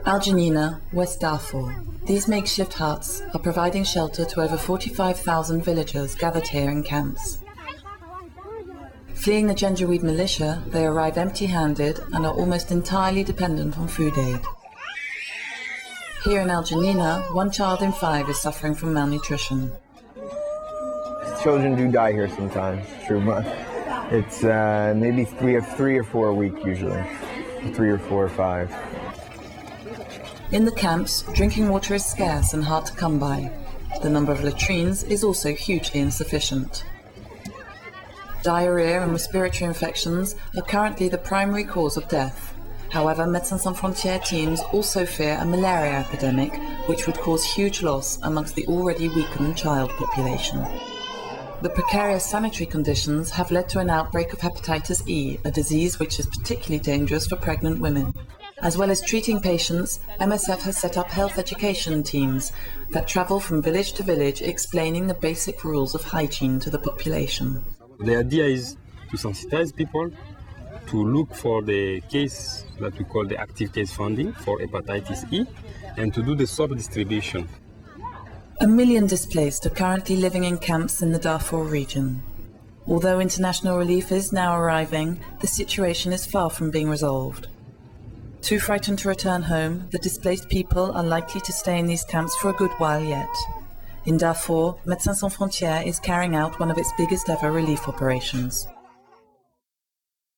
Al Janina, West Darfur. These makeshift huts are providing shelter to over 45,000 villagers gathered here in camps. Fleeing the Janjaweed militia, they arrive empty-handed and are almost entirely dependent on food aid. Here in Al Janina, 1 child in 5 is suffering from malnutrition. Children do die here sometimes, true, but it's maybe three or four a week usually, 3 or 4 or 5. In the camps, drinking water is scarce and hard to come by. The number of latrines is also hugely insufficient. Diarrhea and respiratory infections are currently the primary cause of death. However, Médecins Sans Frontières teams also fear a malaria epidemic, which would cause huge loss amongst the already weakened child population. The precarious sanitary conditions have led to an outbreak of hepatitis E, a disease which is particularly dangerous for pregnant women. As well as treating patients, MSF has set up health education teams that travel from village to village explaining the basic rules of hygiene to the population. The idea is to sensitize people to look for the case that we call the active case funding for hepatitis E and to do the swab distribution. 1 million displaced are currently living in camps in the Darfur region. Although international relief is now arriving, the situation is far from being resolved. Too frightened to return home, the displaced people are likely to stay in these camps for a good while yet. In Darfur, Médecins Sans Frontières is carrying out one of its biggest ever relief operations.